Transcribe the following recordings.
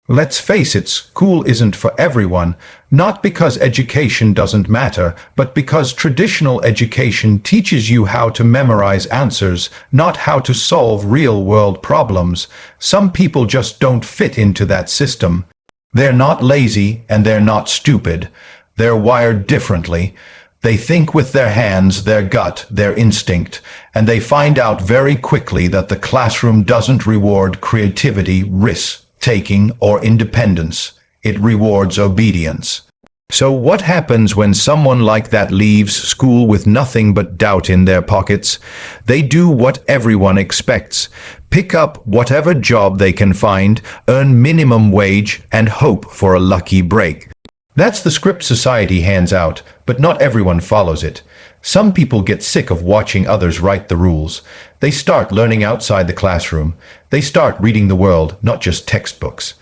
Let's face it, school isn't for everyone, not because education doesn't matter, but because traditional education teaches you how to memorize answers, not how to solve real-world problems. Some people just don't fit into that system. They're not lazy and they're not stupid. They're wired differently. They think with their hands, their gut, their instinct, and they find out very quickly that the classroom doesn't reward creativity, risk-taking, or independence. It rewards obedience. So what happens when someone like that leaves school with nothing but doubt in their pockets? They do what everyone expects. Pick up whatever job they can find, earn minimum wage, and hope for a lucky break. That's the script society hands out, but not everyone follows it. Some people get sick of watching others write the rules. They start learning outside the classroom. They start reading the world, not just textbooks.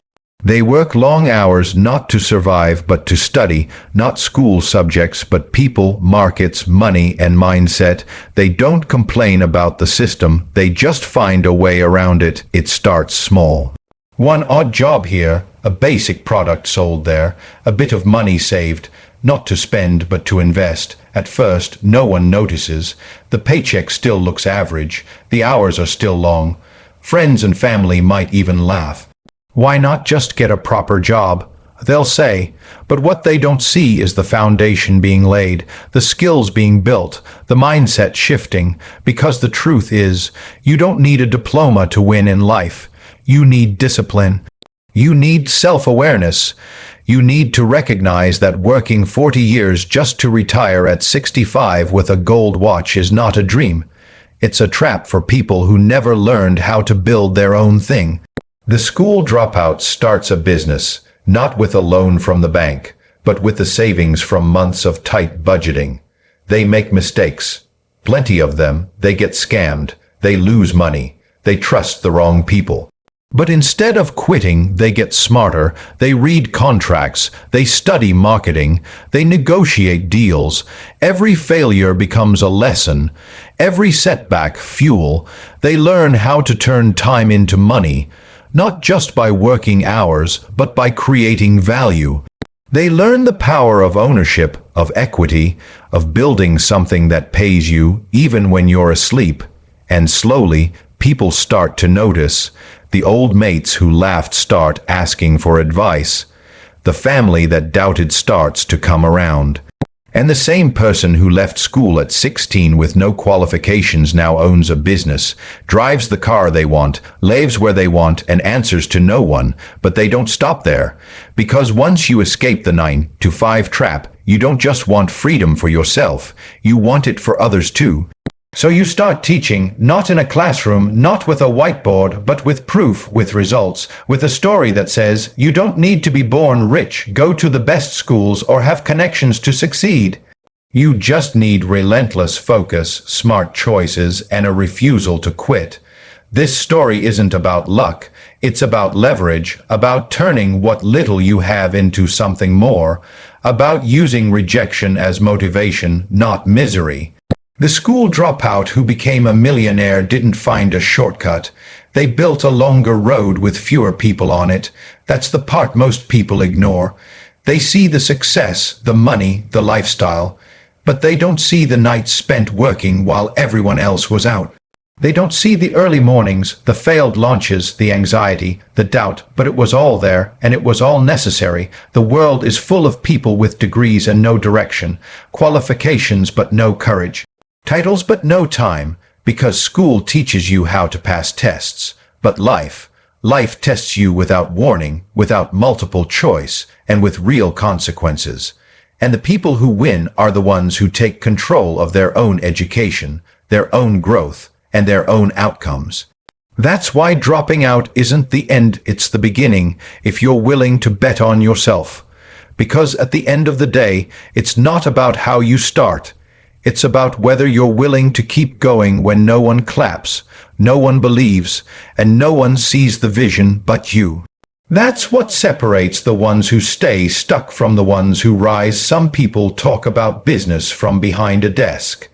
They work long hours not to survive but to study, not school subjects but people, markets, money, and mindset. They don't complain about the system, they just find a way around it. It starts small. One odd job here, a basic product sold there, a bit of money saved, not to spend but to invest. At first, no one notices. The paycheck still looks average, the hours are still long. Friends and family might even laugh. Why not just get a proper job? They'll say, but what they don't see is the foundation being laid, the skills being built, the mindset shifting, because the truth is, you don't need a diploma to win in life. You need discipline. You need self-awareness. You need to recognize that working 40 years just to retire at 65 with a gold watch is not a dream. It's a trap for people who never learned how to build their own thing. The school dropout starts a business, not with a loan from the bank, but with the savings from months of tight budgeting. They make mistakes. Plenty of them. They get scammed. They lose money. They trust the wrong people. But instead of quitting, they get smarter. They read contracts. They study marketing. They negotiate deals. Every failure becomes a lesson. Every setback, fuel. They learn how to turn time into money. Not just by working hours, but by creating value. They learn the power of ownership, of equity, of building something that pays you even when you're asleep. And slowly, people start to notice. The old mates who laughed start asking for advice. The family that doubted starts to come around. And the same person who left school at 16 with no qualifications now owns a business, drives the car they want, lives where they want, and answers to no one. But they don't stop there. Because once you escape the 9-to-5 trap, you don't just want freedom for yourself, you want it for others too. So you start teaching, not in a classroom, not with a whiteboard, but with proof, with results, with a story that says, you don't need to be born rich, go to the best schools, or have connections to succeed. You just need relentless focus, smart choices, and a refusal to quit. This story isn't about luck, it's about leverage, about turning what little you have into something more, about using rejection as motivation, not misery. The school dropout who became a millionaire didn't find a shortcut. They built a longer road with fewer people on it. That's the part most people ignore. They see the success, the money, the lifestyle, but they don't see the nights spent working while everyone else was out. They don't see the early mornings, the failed launches, the anxiety, the doubt, but it was all there, and it was all necessary. The world is full of people with degrees and no direction, qualifications but no courage. Titles but no time, because school teaches you how to pass tests. But life tests you without warning, without multiple choice, and with real consequences. And the people who win are the ones who take control of their own education, their own growth, and their own outcomes. That's why dropping out isn't the end, it's the beginning, if you're willing to bet on yourself. Because at the end of the day, it's not about how you start. It's about whether you're willing to keep going when no one claps, no one believes, and no one sees the vision but you. That's what separates the ones who stay stuck from the ones who rise. Some people talk about business from behind a desk.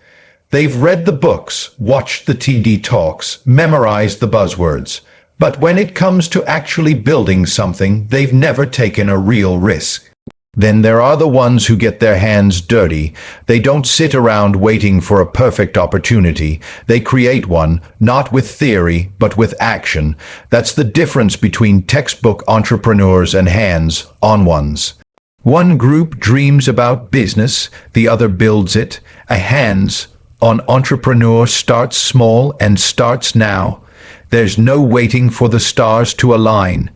They've read the books, watched the TED Talks, memorized the buzzwords, But when it comes to actually building something, they've never taken a real risk. Then there are the ones who get their hands dirty. They don't sit around waiting for a perfect opportunity. They create one, not with theory, but with action. That's the difference between textbook entrepreneurs and hands-on ones. One group dreams about business, the other builds it. A hands-on entrepreneur starts small and starts now. There's no waiting for the stars to align.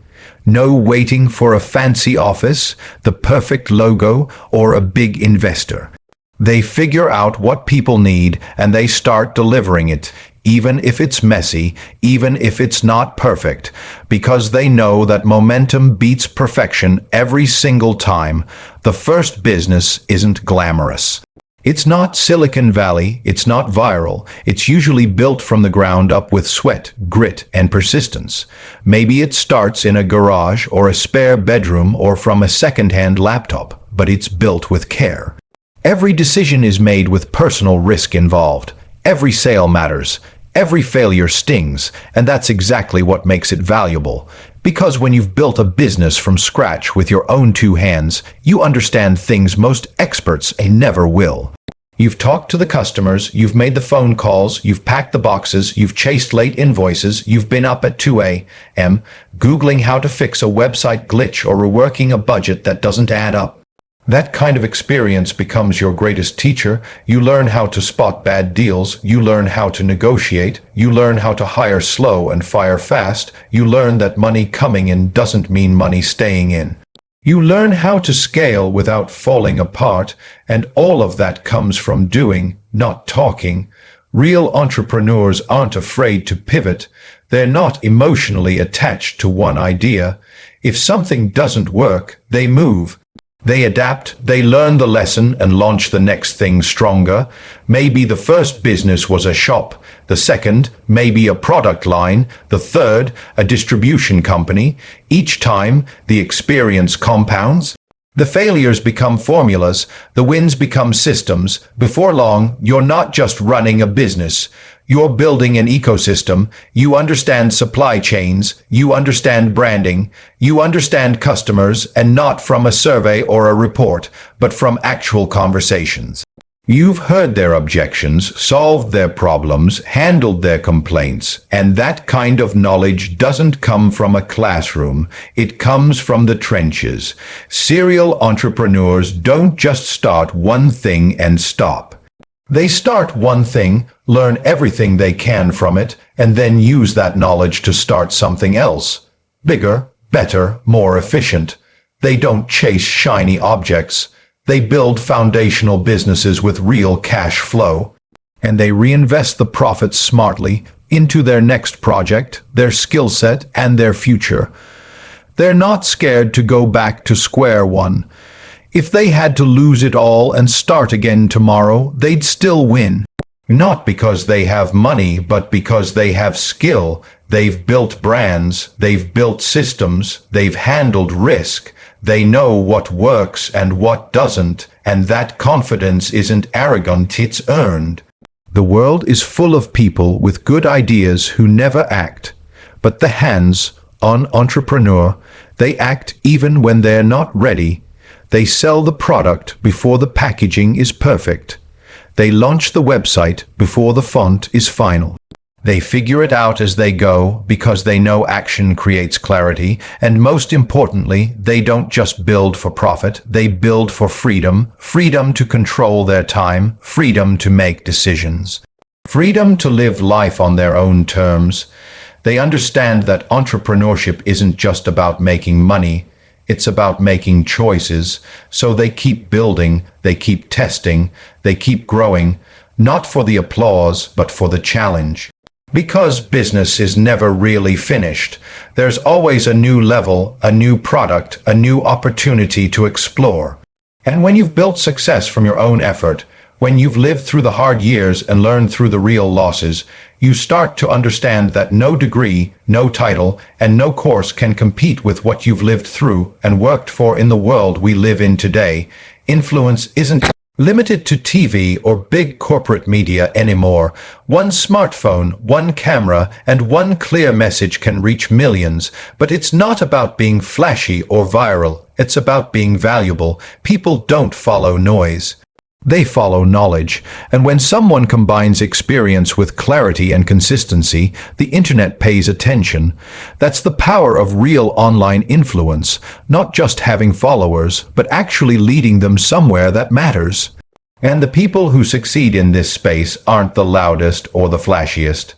No waiting for a fancy office, the perfect logo, or a big investor. They figure out what people need and they start delivering it, even if it's messy, even if it's not perfect, because they know that momentum beats perfection every single time. The first business isn't glamorous. It's not Silicon Valley, it's not viral, it's usually built from the ground up with sweat, grit, and persistence. Maybe it starts in a garage or a spare bedroom or from a second-hand laptop, but it's built with care. Every decision is made with personal risk involved. Every sale matters. Every failure stings, and that's exactly what makes it valuable. Because when you've built a business from scratch with your own two hands, you understand things most experts never will. You've talked to the customers, you've made the phone calls, you've packed the boxes, you've chased late invoices, you've been up at 2 a.m. Googling how to fix a website glitch or reworking a budget that doesn't add up. That kind of experience becomes your greatest teacher. You learn how to spot bad deals, you learn how to negotiate, you learn how to hire slow and fire fast, you learn that money coming in doesn't mean money staying in. You learn how to scale without falling apart, and all of that comes from doing, not talking. Real entrepreneurs aren't afraid to pivot. They're not emotionally attached to one idea. If something doesn't work, they move. They adapt, they learn the lesson and launch the next thing stronger. Maybe the first business was a shop, the second, maybe a product line, the third, a distribution company. Each time, the experience compounds. The failures become formulas, the wins become systems. Before long, you're not just running a business. You're building an ecosystem. You understand supply chains. You understand branding. You understand customers, and not from a survey or a report, but from actual conversations. You've heard their objections, solved their problems, handled their complaints, and that kind of knowledge doesn't come from a classroom. It comes from the trenches. Serial entrepreneurs don't just start one thing and stop. They start one thing, learn everything they can from it, and then use that knowledge to start something else. Bigger, better, more efficient. They don't chase shiny objects. They build foundational businesses with real cash flow, and they reinvest the profits smartly into their next project, their skill set, and their future. They're not scared to go back to square one. If they had to lose it all and start again tomorrow, they'd still win. Not because they have money, but because they have skill. They've built brands, they've built systems, they've handled risk. They know what works and what doesn't, and that confidence isn't arrogant, it's earned. The world is full of people with good ideas who never act, but the hands-on entrepreneur, they act even when they're not ready. They sell the product before the packaging is perfect. They launch the website before the font is final. They figure it out as they go because they know action creates clarity, and most importantly, they don't just build for profit, they build for freedom, freedom to control their time, freedom to make decisions, freedom to live life on their own terms. They understand that entrepreneurship isn't just about making money, it's about making choices, so they keep building, they keep testing, they keep growing, not for the applause, but for the challenge. Because business is never really finished, there's always a new level, a new product, a new opportunity to explore. And when you've built success from your own effort, when you've lived through the hard years and learned through the real losses, you start to understand that no degree, no title, and no course can compete with what you've lived through and worked for in the world we live in today. Influence isn't limited to TV or big corporate media anymore. One smartphone, one camera, and one clear message can reach millions, but it's not about being flashy or viral. It's about being valuable. People don't follow noise. They follow knowledge, and when someone combines experience with clarity and consistency, the internet pays attention. That's the power of real online influence, not just having followers, but actually leading them somewhere that matters. And the people who succeed in this space aren't the loudest or the flashiest.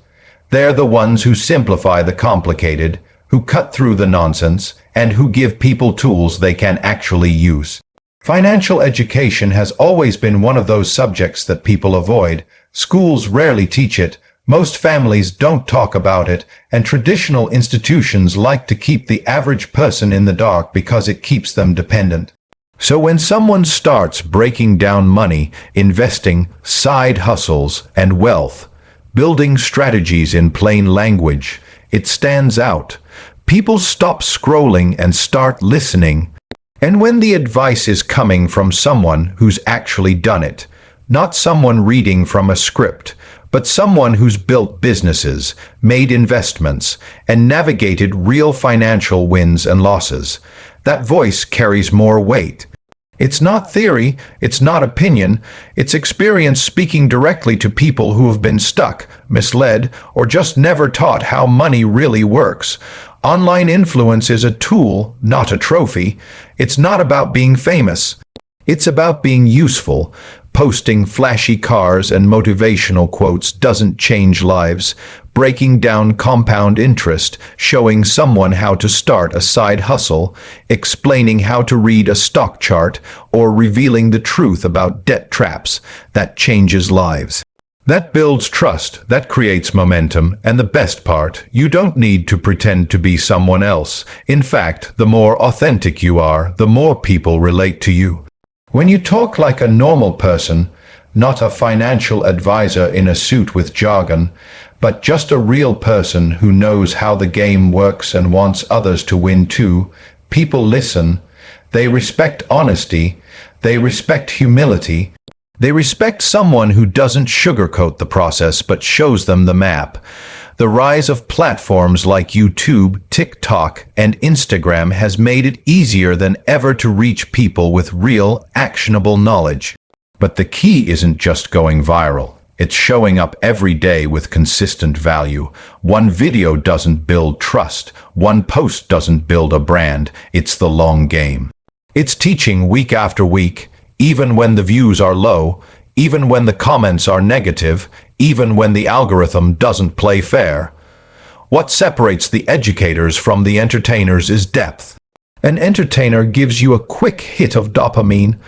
They're the ones who simplify the complicated, who cut through the nonsense, and who give people tools they can actually use. Financial education has always been one of those subjects that people avoid. Schools rarely teach it, most families don't talk about it, and traditional institutions like to keep the average person in the dark because it keeps them dependent. So when someone starts breaking down money, investing, side hustles, and wealth, building strategies in plain language, it stands out. People stop scrolling and start listening. And when the advice is coming from someone who's actually done it, not someone reading from a script, but someone who's built businesses, made investments, and navigated real financial wins and losses, that voice carries more weight. It's not theory, it's not opinion, it's experience speaking directly to people who have been stuck, misled, or just never taught how money really works. Online influence is a tool, not a trophy. It's not about being famous. It's about being useful. Posting flashy cars and motivational quotes doesn't change lives. Breaking down compound interest, showing someone how to start a side hustle, explaining how to read a stock chart, or revealing the truth about debt traps, that changes lives. That builds trust, that creates momentum, and the best part, you don't need to pretend to be someone else. In fact, the more authentic you are, the more people relate to you. When you talk like a normal person, not a financial advisor in a suit with jargon, but just a real person who knows how the game works and wants others to win too, people listen. They respect honesty. They respect humility. They respect someone who doesn't sugarcoat the process but shows them the map. The rise of platforms like YouTube, TikTok, and Instagram has made it easier than ever to reach people with real, actionable knowledge. But the key isn't just going viral. It's showing up every day with consistent value. One video doesn't build trust. One post doesn't build a brand. It's the long game. It's teaching week after week, even when the views are low, even when the comments are negative, even when the algorithm doesn't play fair. What separates the educators from the entertainers is depth. An entertainer gives you a quick hit of dopamine.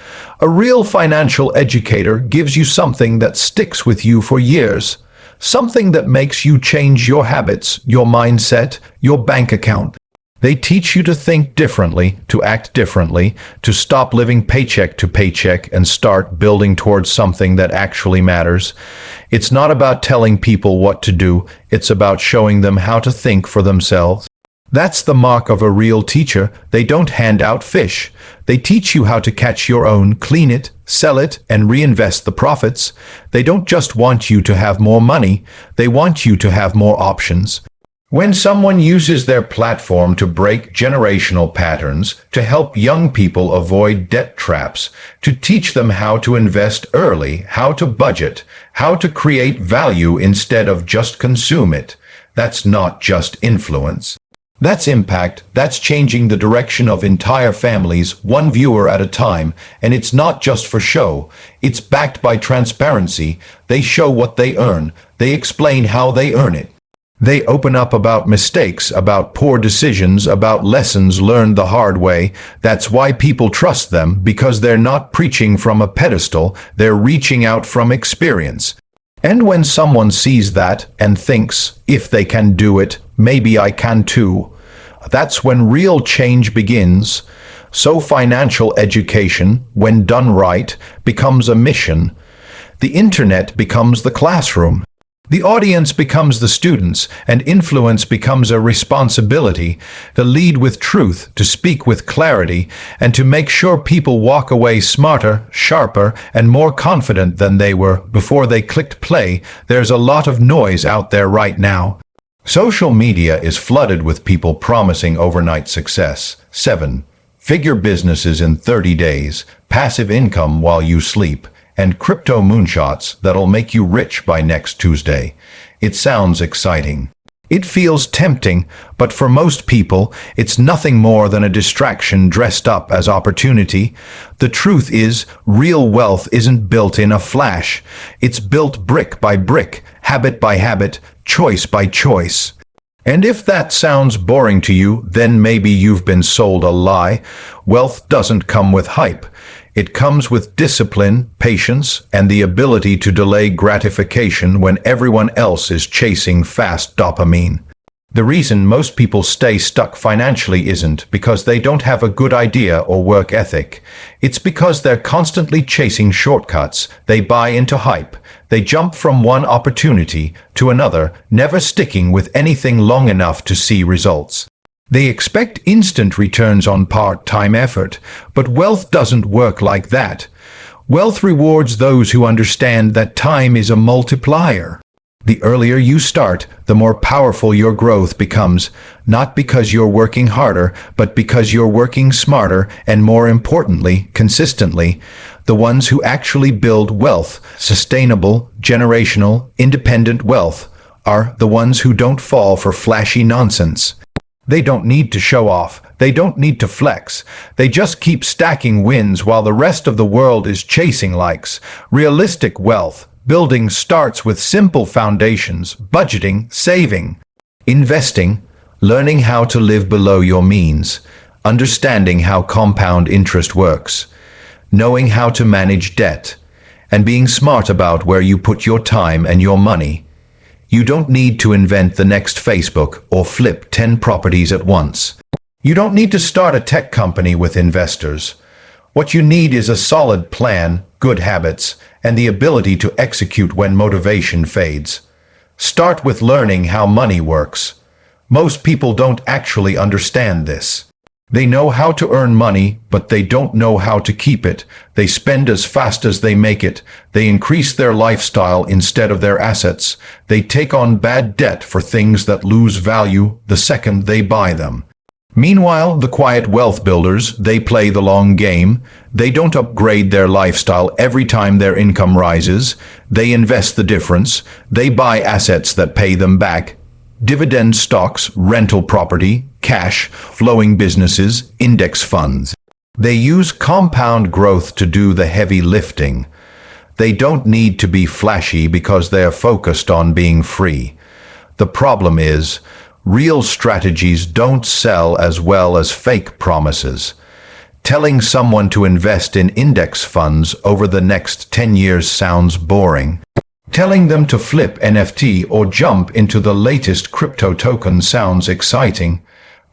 A real financial educator gives you something that sticks with you for years. Something that makes you change your habits, your mindset, your bank account. They teach you to think differently, to act differently, to stop living paycheck to paycheck and start building towards something that actually matters. It's not about telling people what to do, it's about showing them how to think for themselves. That's the mark of a real teacher. They don't hand out fish. They teach you how to catch your own, clean it, sell it, and reinvest the profits. They don't just want you to have more money, they want you to have more options. When someone uses their platform to break generational patterns, to help young people avoid debt traps, to teach them how to invest early, how to budget, how to create value instead of just consume it, that's not just influence. That's impact. That's changing the direction of entire families, one viewer at a time, and it's not just for show. It's backed by transparency. They show what they earn. They explain how they earn it. They open up about mistakes, about poor decisions, about lessons learned the hard way. That's why people trust them, because they're not preaching from a pedestal, they're reaching out from experience. And when someone sees that and thinks, if they can do it, maybe I can too, that's when real change begins. So financial education, when done right, becomes a mission. The internet becomes the classroom. The audience becomes the students, and influence becomes a responsibility to lead with truth, to speak with clarity, and to make sure people walk away smarter, sharper, and more confident than they were before they clicked play. There's a lot of noise out there right now. Social media is flooded with people promising overnight success. 7. Figure businesses in 30 days, passive income while you sleep, and crypto moonshots that'll make you rich by next Tuesday. It sounds exciting. It feels tempting, but for most people, it's nothing more than a distraction dressed up as opportunity. The truth is, real wealth isn't built in a flash. It's built brick by brick, habit by habit, choice by choice. And if that sounds boring to you, then maybe you've been sold a lie. Wealth doesn't come with hype. It comes with discipline, patience, and the ability to delay gratification when everyone else is chasing fast dopamine. The reason most people stay stuck financially isn't because they don't have a good idea or work ethic. It's because they're constantly chasing shortcuts. They buy into hype. They jump from one opportunity to another, never sticking with anything long enough to see results. They expect instant returns on part-time effort, but wealth doesn't work like that. Wealth rewards those who understand that time is a multiplier. The earlier you start, the more powerful your growth becomes, not because you're working harder, but because you're working smarter and, more importantly, consistently. The ones who actually build wealth, sustainable, generational, independent wealth, are the ones who don't fall for flashy nonsense. They don't need to show off. They don't need to flex. They just keep stacking wins while the rest of the world is chasing likes. Realistic wealth building starts with simple foundations: budgeting, saving, investing, learning how to live below your means, understanding how compound interest works, knowing how to manage debt, and being smart about where you put your time and your money. You don't need to invent the next Facebook or flip 10 properties at once. You don't need to start a tech company with investors. What you need is a solid plan, good habits, and the ability to execute when motivation fades. Start with learning how money works. Most people don't actually understand this. They know how to earn money, but they don't know how to keep it. They spend as fast as they make it. They increase their lifestyle instead of their assets. They take on bad debt for things that lose value the second they buy them. Meanwhile, the quiet wealth builders, they play the long game. They don't upgrade their lifestyle every time their income rises. They invest the difference. They buy assets that pay them back. Dividend stocks, rental property, cash, flowing businesses, index funds. They use compound growth to do the heavy lifting. They don't need to be flashy because they're focused on being free. The problem is, real strategies don't sell as well as fake promises. Telling someone to invest in index funds over the next 10 years sounds boring. Telling them to flip NFT or jump into the latest crypto token sounds exciting,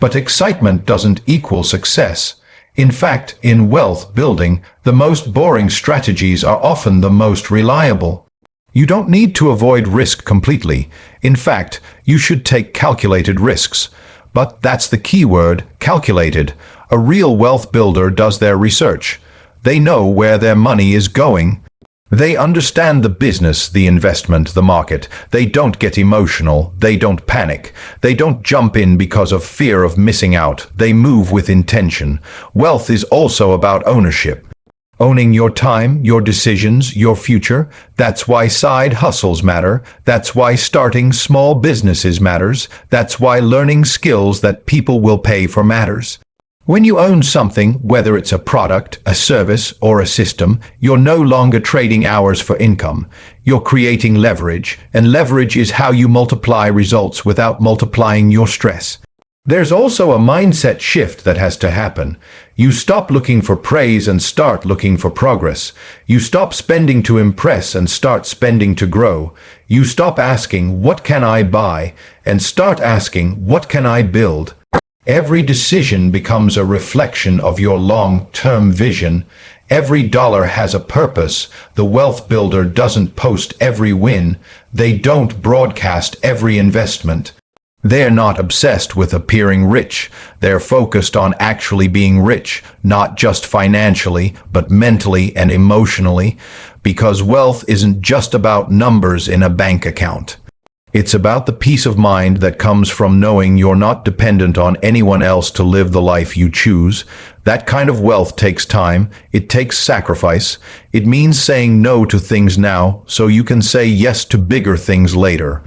but excitement doesn't equal success. In fact, in wealth building, the most boring strategies are often the most reliable. You don't need to avoid risk completely. In fact, you should take calculated risks. But that's the key word, calculated. A real wealth builder does their research. They know where their money is going. They understand the business, the investment, the market. They don't get emotional. They don't panic. They don't jump in because of fear of missing out. They move with intention. Wealth is also about ownership. Owning your time, your decisions, your future. That's why side hustles matter. That's why starting small businesses matters. That's why learning skills that people will pay for matters. When you own something, whether it's a product, a service, or a system, you're no longer trading hours for income. You're creating leverage, and leverage is how you multiply results without multiplying your stress. There's also a mindset shift that has to happen. You stop looking for praise and start looking for progress. You stop spending to impress and start spending to grow. You stop asking, "What can I buy?" and start asking, "What can I build?" Every decision becomes a reflection of your long-term vision. Every dollar has a purpose. The wealth builder doesn't post every win. They don't broadcast every investment. They're not obsessed with appearing rich. They're focused on actually being rich, not just financially, but mentally and emotionally, because wealth isn't just about numbers in a bank account. It's about the peace of mind that comes from knowing you're not dependent on anyone else to live the life you choose. That kind of wealth takes time. It takes sacrifice. It means saying no to things now so you can say yes to bigger things later.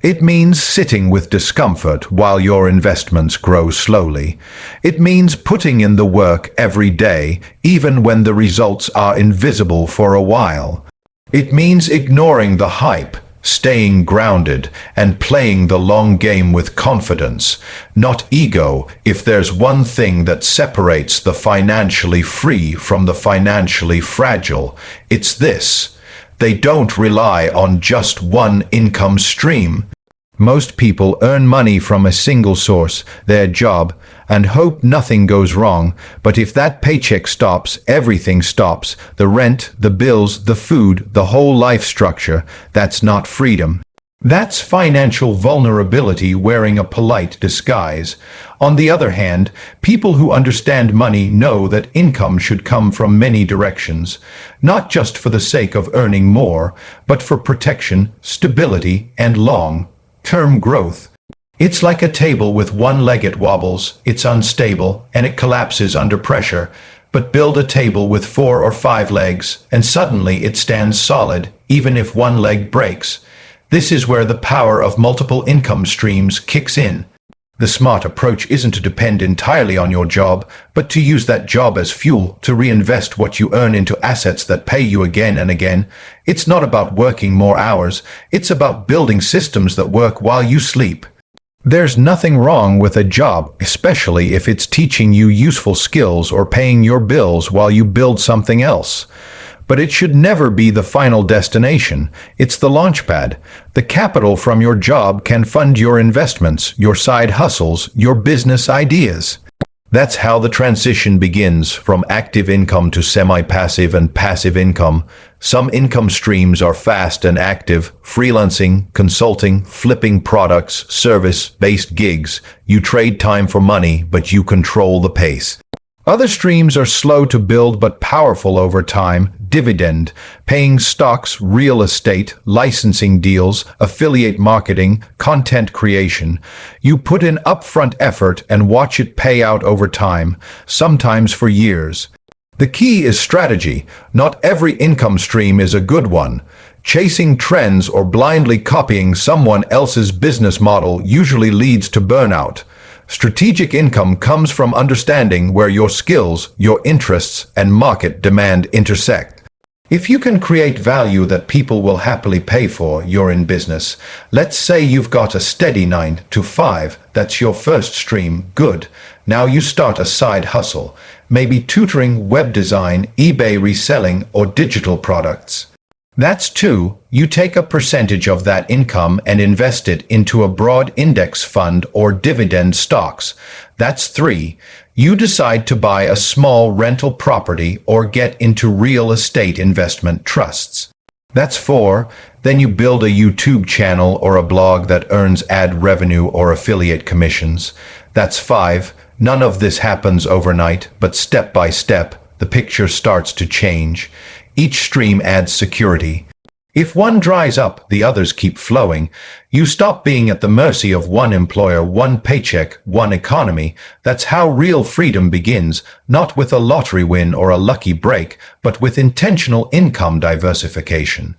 It means sitting with discomfort while your investments grow slowly. It means putting in the work every day, even when the results are invisible for a while. It means ignoring the hype, staying grounded, and playing the long game with confidence, not ego. If there's one thing that separates the financially free from the financially fragile, it's this: they don't rely on just one income stream. Most people earn money from a single source, their job, and hope nothing goes wrong. But if that paycheck stops, everything stops. The rent, the bills, the food, the whole life structure. That's not freedom. That's financial vulnerability wearing a polite disguise. On the other hand, people who understand money know that income should come from many directions, not just for the sake of earning more, but for protection, stability, and long-term growth. It's like a table with one leg. It wobbles, it's unstable, and it collapses under pressure. But build a table with 4 or 5 legs, and suddenly it stands solid, even if one leg breaks. This is where the power of multiple income streams kicks in. The smart approach isn't to depend entirely on your job, but to use that job as fuel to reinvest what you earn into assets that pay you again and again. It's not about working more hours, it's about building systems that work while you sleep. There's nothing wrong with a job, especially if it's teaching you useful skills or paying your bills while you build something else. But it should never be the final destination. It's the launchpad. The capital from your job can fund your investments, your side hustles, your business ideas. That's how the transition begins, from active income to semi-passive and passive income. Some income streams are fast and active: freelancing, consulting, flipping products, service-based gigs. You trade time for money, but you control the pace. Other streams are slow to build but powerful over time: dividend, paying stocks, real estate, licensing deals, affiliate marketing, content creation. You put in upfront effort and watch it pay out over time, sometimes for years. The key is strategy. Not every income stream is a good one. Chasing trends or blindly copying someone else's business model usually leads to burnout. Strategic income comes from understanding where your skills, your interests, and market demand intersect. If you can create value that people will happily pay for, you're in business. Let's say you've got a steady 9 to 5. That's your first stream. Good. Now you start a side hustle, maybe tutoring, web design, eBay reselling, or digital products. That's 2. You take a percentage of that income and invest it into a broad index fund or dividend stocks. That's 3. You decide to buy a small rental property or get into real estate investment trusts. That's 4. Then you build a YouTube channel or a blog that earns ad revenue or affiliate commissions. That's 5. None of this happens overnight, but step by step, the picture starts to change. Each stream adds security. If one dries up, the others keep flowing. You stop being at the mercy of one employer, one paycheck, one economy. That's how real freedom begins, not with a lottery win or a lucky break, but with intentional income diversification.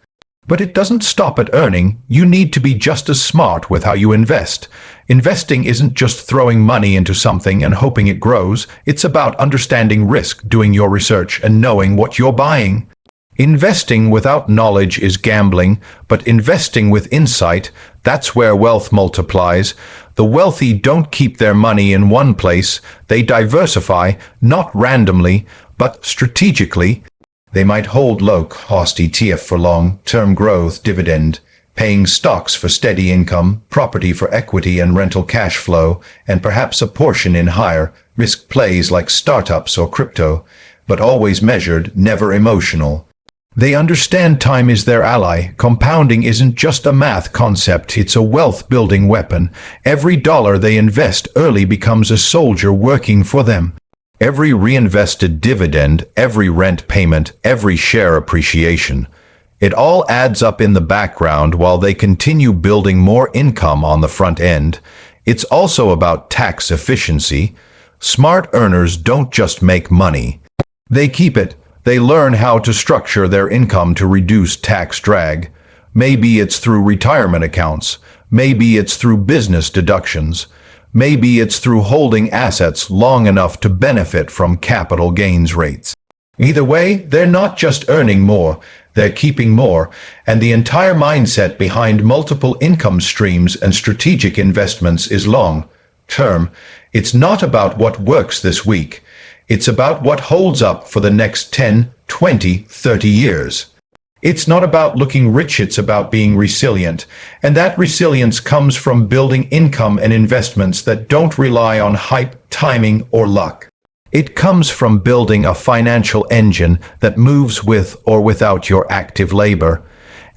But it doesn't stop at earning. You need to be just as smart with how you invest. Investing isn't just throwing money into something and hoping it grows. It's about understanding risk, doing your research, and knowing what you're buying. Investing without knowledge is gambling, but investing with insight, that's where wealth multiplies. The wealthy don't keep their money in one place. They diversify, not randomly, but strategically. They might hold low-cost ETF for long-term growth, dividend, paying stocks for steady income, property for equity and rental cash flow, and perhaps a portion in higher risk plays like startups or crypto. but always measured, never emotional. They understand time is their ally. Compounding isn't just a math concept, it's a wealth-building weapon. Every dollar they invest early becomes a soldier working for them. Every reinvested dividend, every rent payment, every share appreciation. It all adds up in the background while they continue building more income on the front end. It's also about tax efficiency. Smart earners don't just make money. They keep it. They learn how to structure their income to reduce tax drag. Maybe it's through retirement accounts. Maybe it's through business deductions. Maybe it's through holding assets long enough to benefit from capital gains rates. Either way, they're not just earning more, they're keeping more, and the entire mindset behind multiple income streams and strategic investments is long-term. It's not about what works this week. It's about what holds up for the next 10, 20, 30 years. It's not about looking rich, it's about being resilient. And that resilience comes from building income and investments that don't rely on hype, timing, or luck. It comes from building a financial engine that moves with or without your active labor,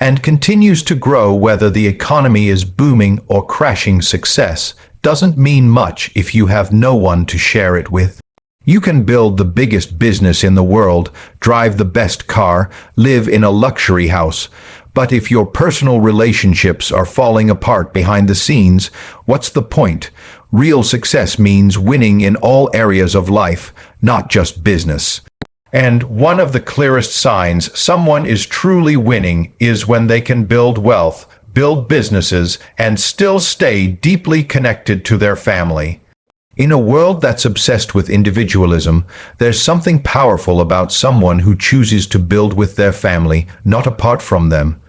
and continues to grow whether the economy is booming or crashing. Success doesn't mean much if you have no one to share it with. You can build the biggest business in the world, drive the best car, live in a luxury house, but if your personal relationships are falling apart behind the scenes, what's the point? Real success means winning in all areas of life, not just business. And one of the clearest signs someone is truly winning is when they can build wealth, build businesses, and still stay deeply connected to their family. In a world that's obsessed with individualism, there's something powerful about someone who chooses to build with their family, not apart from them.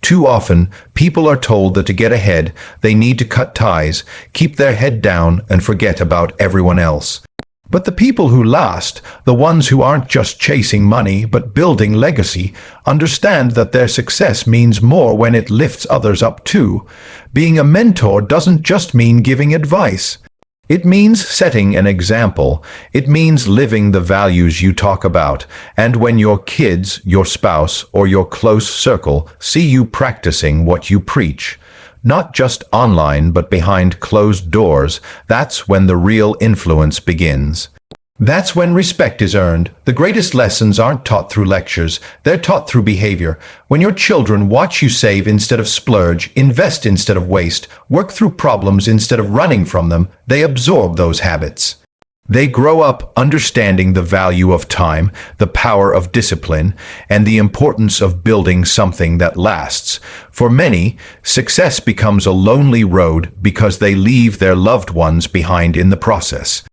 Too often, people are told that to get ahead, they need to cut ties, keep their head down, and forget about everyone else. But the people who last, the ones who aren't just chasing money but building legacy, understand that their success means more when it lifts others up too. Being a mentor doesn't just mean giving advice. It means setting an example. It means living the values you talk about. And when your kids, your spouse, or your close circle see you practicing what you preach, not just online but behind closed doors, that's when the real influence begins. That's when respect is earned. The greatest lessons aren't taught through lectures, they're taught through behavior. When your children watch you save instead of splurge, invest instead of waste, work through problems instead of running from them, they absorb those habits. They grow up understanding the value of time, the power of discipline, and the importance of building something that lasts. For many, success becomes a lonely road because they leave their loved ones behind in the process.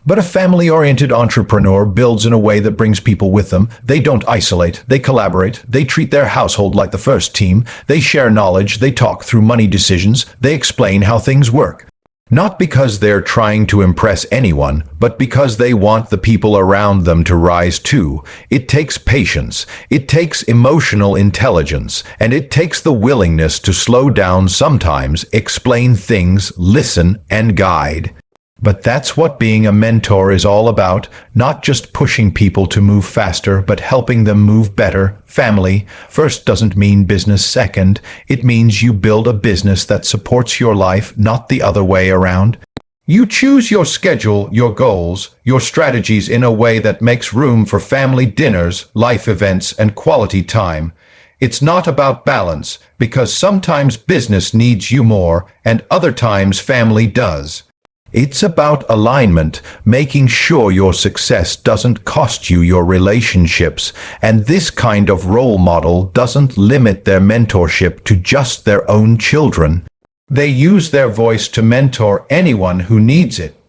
But a family-oriented entrepreneur builds in a way that brings people with them. They don't isolate, they collaborate, they treat their household like the first team, they share knowledge, they talk through money decisions, they explain how things work. Not because they're trying to impress anyone, but because they want the people around them to rise too. It takes patience, it takes emotional intelligence, and it takes the willingness to slow down sometimes, explain things, listen, and guide. But that's what being a mentor is all about, not just pushing people to move faster, but helping them move better. Family first doesn't mean business second. It means you build a business that supports your life, not the other way around. You choose your schedule, your goals, your strategies in a way that makes room for family dinners, life events, and quality time. It's not about balance, because sometimes business needs you more, and other times family does. It's about alignment, making sure your success doesn't cost you your relationships, and this kind of role model doesn't limit their mentorship to just their own children. They use their voice to mentor anyone who needs it,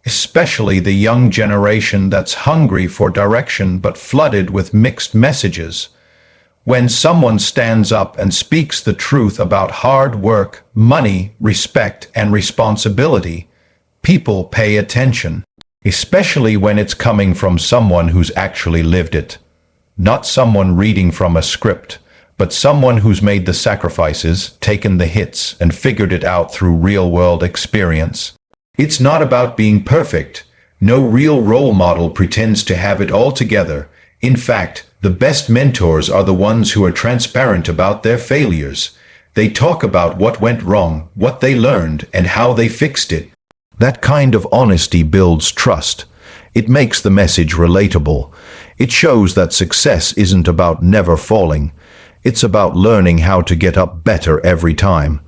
especially the young generation that's hungry for direction but flooded with mixed messages. When someone stands up and speaks the truth about hard work, money, respect, and responsibility, people pay attention, especially when it's coming from someone who's actually lived it. Not someone reading from a script, but someone who's made the sacrifices, taken the hits, and figured it out through real-world experience. It's not about being perfect. No real role model pretends to have it all together. In fact, the best mentors are the ones who are transparent about their failures. They talk about what went wrong, what they learned, and how they fixed it. That kind of honesty builds trust. It makes the message relatable. It shows that success isn't about never falling. It's about learning how to get up better every time.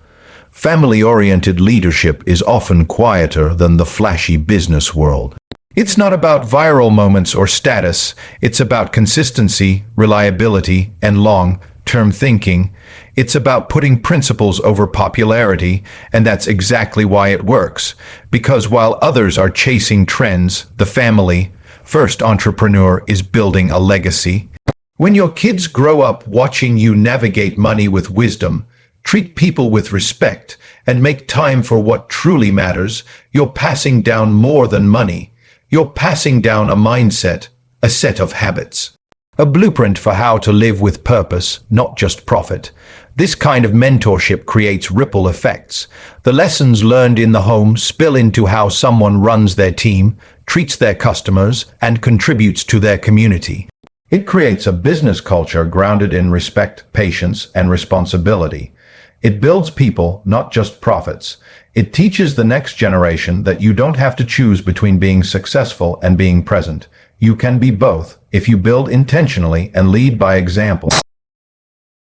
Family-oriented leadership is often quieter than the flashy business world. It's not about viral moments or status. It's about consistency, reliability, and long-term thinking. It's about putting principles over popularity, and that's exactly why it works. Because while others are chasing trends, the family-first entrepreneur is building a legacy. When your kids grow up watching you navigate money with wisdom, treat people with respect, and make time for what truly matters, you're passing down more than money. You're passing down a mindset, a set of habits. A blueprint for how to live with purpose, not just profit. This kind of mentorship creates ripple effects. The lessons learned in the home spill into how someone runs their team, treats their customers, and contributes to their community. It creates a business culture grounded in respect, patience, and responsibility. It builds people, not just profits. It teaches the next generation that you don't have to choose between being successful and being present. You can be both if you build intentionally and lead by example.